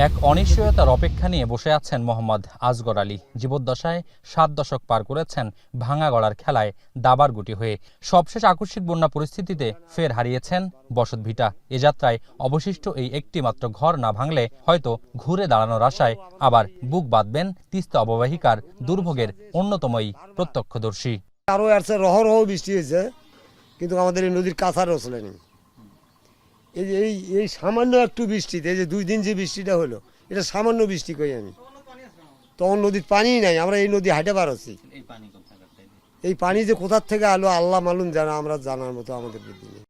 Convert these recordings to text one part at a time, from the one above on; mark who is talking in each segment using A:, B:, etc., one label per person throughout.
A: এক অনিশ্চয়তার অপেক্ষা নিয়ে বসে আছেন মোহাম্মদ আসগর আলী। জীবদ্দশায় 7 দশক পার করেছেন ভাঙা গড়ার খেলায় দাবার গুটি হয়ে। সবশেষ আকস্মিক বন্যা পরিস্থিতিতে ফের হারিয়েছেন বসতভিটা। এ যাত্রায় অবশিষ্ট এই একটি মাত্র ঘর না ভাঙলে হয়তো ঘুরে দাঁড়ানোর আশায় আবার বুক বাঁধবেন তিস্তা অববাহিকার দুর্ভোগের অন্যতম এই প্রত্যক্ষদর্শী।
B: আরো রহরহ বৃষ্টি হয়েছে, কিন্তু আমাদের এই নদীর কাছারও চলেনি। এই সামান্য একটু বৃষ্টিতে, এই যে 2 দিন যে বৃষ্টিটা হলো, এটা সামান্য বৃষ্টি কই আমি, তখন নদীর পানি নাই। আমরা এই নদী হাঁটে বার হচ্ছি, এই পানি যে কোথার থেকে আলো আল্লাহ মালুম জানা, আমরা জানার মতো আমাদের বুদ্ধি নেই।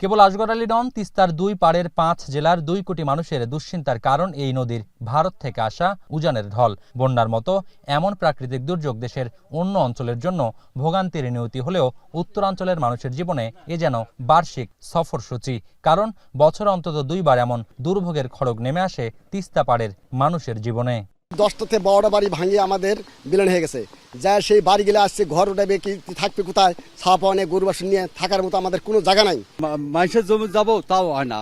A: কেবল আসগর আলী নন, তিস্তার 2 পাড়ের 5 জেলার 2 কোটি মানুষের দুশ্চিন্তার কারণ এই নদীর ভারত থেকে আসা উজানের ঢল। বন্যার মতো এমন প্রাকৃতিক দুর্যোগ দেশের অন্য অঞ্চলের জন্য ভোগান্তির নিয়তি হলেও উত্তরাঞ্চলের মানুষের জীবনে এ যেন বার্ষিক সফরসূচি। কারণ বছর অন্তত 2 বার এমন দুর্ভোগের খড়গ নেমে আসে তিস্তা পাড়ের মানুষের জীবনে।
C: 10টা থেকে 12টা বাড়ি ভাঙিয়ে আমাদের বিলীন হয়ে গেছে। যা সেই বাড়িগুলো আসছে, ঘর উঠাবে কি, থাকবে কোথায়, ছাপা অনেক গরু বাসন নিয়ে থাকার মতো আমাদের কোনো জায়গা নাই।
D: মানুষের জমি যাবো তাও হয় না,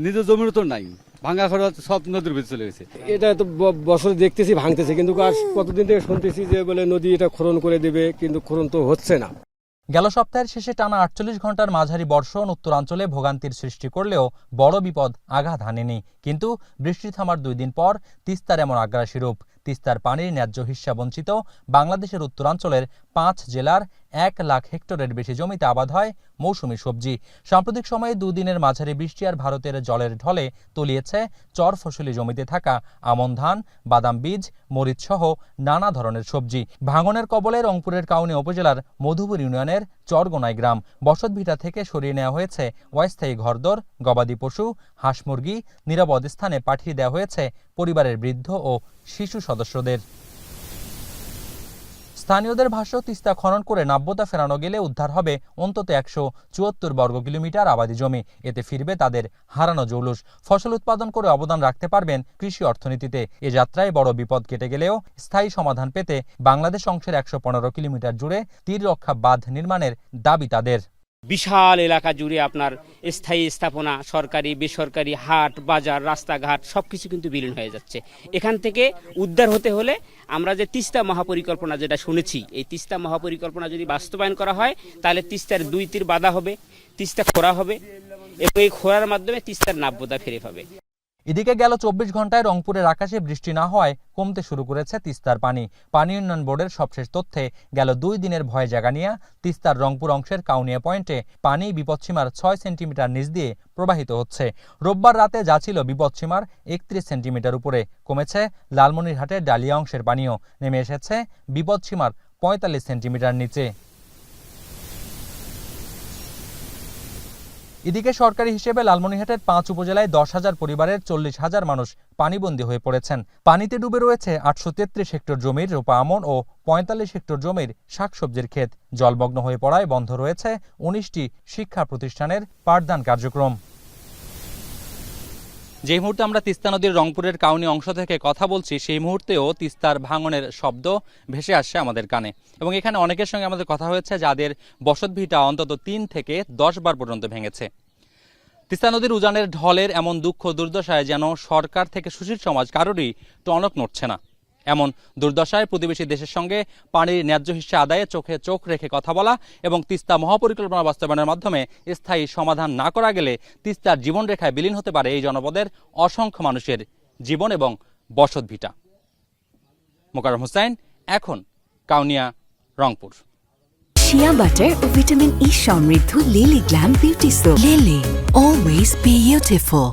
D: নিজের জমির তো নাই, ভাঙা ঘর সব নদীর ভিতরে চলে গেছে।
E: এটা তো বছর দেখতেছি ভাঙতেছে, কিন্তু আর কতদিন থেকে শুনতেছি যে বলে নদী এটা খনন করে দেবে, কিন্তু খনন তো হচ্ছে না।
A: গেল সপ্তাহের শেষে টানা 48 ঘন্টার মাঝারি বর্ষণ উত্তরাঞ্চলে ভোগান্তির সৃষ্টি করলেও বড় বিপদ আঘাত হানেনি। কিন্তু বৃষ্টি থামার 2 দিন পর তিস্তার এমন আগ্রাসী রূপ। তিস্তার পানির ন্যায্য হিস্যা বঞ্চিত বাংলাদেশের উত্তরাঞ্চলের 5 জেলার 1 লাখ হেক্টরের বেশি জমিতে আবাদ হয় মৌসুমী সবজি। সাম্প্রতিক সময়ে 2 দিনের মাঝারি বৃষ্টি আর ভারতের জলের ঢলে তলিয়েছে চর ফসলি জমিতে থাকা আমন ধান, বাদাম বীজ, মরিচ সহ নানা ধরনের সবজি। ভাঙনের কবলে রংপুরের কাউনিয়া উপজেলার মধুপুর ইউনিয়নের চরগোনাই গ্রাম। বসতভিটা থেকে সরিয়ে নেওয়া হয়েছে অস্থায়ী ঘরদোর, গবাদি পশু, হাঁস মুরগি নিরাপদ স্থানে পাঠিয়ে দেওয়া হয়েছে পরিবারের বৃদ্ধ ও শিশু সদস্যদের। স্থানীয়দের ভাষ্য, তিস্তা খনন করে নাব্যতা ফেরানো গেলে উদ্ধার হবে অন্তত 174 বর্গ কিলোমিটার আবাদি জমি। এতে ফিরবে তাদের হারানো জৌলুস। ফসল উৎপাদন করে অবদান রাখতে পারবেন কৃষি অর্থনীতিতে। এ যাত্রায় বড় বিপদ কেটে গেলেও স্থায়ী সমাধান পেতে বাংলাদেশ অংশের 115 কিলোমিটার জুড়ে তীর রক্ষা বাঁধ নির্মাণের দাবি তাদের।
F: বিশাল এলাকা জুড়ে আপনার স্থায়ী স্থাপনা, সরকারি বেসরকারি হাট বাজার রাস্তাঘাট সবকিছু কিন্তু বিলীন হয়ে যাচ্ছে। এখান থেকে উদ্ধার হতে হলে আমরা যে তিস্তা মহাপরিকল্পনা যেটা শুনেছি, এই তিস্তা মহাপরিকল্পনা যদি বাস্তবায়ন করা হয় তাহলে তিস্তার 2 তীর বাঁধা হবে, তিস্তা খোঁড়া হবে এবং এই খোঁড়ার মাধ্যমে তিস্তার নাব্যতা ফিরে পাবে।
A: এদিকে গেল 24 ঘন্টায় রংপুরের আকাশে বৃষ্টি না হওয়ায় কমতে শুরু করেছে তিস্তার পানি। পানি উন্নয়ন বোর্ডের সবশেষ তথ্যে গেল 2 দিনের ভয় জাগা নিয়ে তিস্তার রংপুর অংশের কাউনিয়া পয়েন্টে পানি বিপদসীমার 6 সেন্টিমিটার নিচ দিয়ে প্রবাহিত হচ্ছে। রোববার রাতে যা ছিল বিপদসীমার 31 সেন্টিমিটার উপরে, কমেছে লালমনিরহাটের ডালিয়া অংশের পানিও, নেমে এসেছে বিপদসীমার 45 সেন্টিমিটার নিচে। এদিকে সরকারি হিসেবে লালমনিরহাটের 5 উপজেলায় 10,000 পরিবারের 40,000 মানুষ পানিবন্দী হয়ে পড়েছেন। পানিতে ডুবে রয়েছে 833 হেক্টর জমির রোপা আমন ও 45 হেক্টর জমির শাকসবজির ক্ষেত। জলমগ্ন হয়ে পড়ায় বন্ধ রয়েছে 19টি শিক্ষা প্রতিষ্ঠানের পাঠদান কার্যক্রম। যে মুহূর্তে আমরা তিস্তা নদীর রংপুরের কাউনি অংশ থেকে কথা বলছি, সেই মুহূর্তেও তিস্তার ভাঙনের শব্দ ভেসে আসছে আমাদের কানে। এবং এখানে অনেকের সঙ্গে আমাদের কথা হয়েছে যাদের বসতভিটা অন্তত 3 থেকে 10 বার পর্যন্ত ভেঙেছে। তিস্তা নদীর উজানের ঢলের এমন দুঃখ দুর্দশায় যেন সরকার থেকে সুশীল সমাজ কারোরই টনক নড়ছে না। এমন দুর্দশায় প্রতিবেশী দেশের সঙ্গে পানির ন্যায্য হিস্যা আদায়ে চোখে চোখ রেখে কথা বলা এবং তিস্তা মহাপরিকল্পনা বাস্তবায়নের মাধ্যমে স্থায়ী সমাধান না করা গেলে তিস্তার জীবনরেখায় বিলীন হতে পারে এই জনপদের অসংখ্য মানুষের জীবন এবং বসতভিটা। মোকাররম হোসেন, এখন কাউনিয়া, রংপুর।
G: শিয়া বাটার ও ভিটামিন ই সমৃদ্ধ lily glam beauty soap. Lily, always beautiful.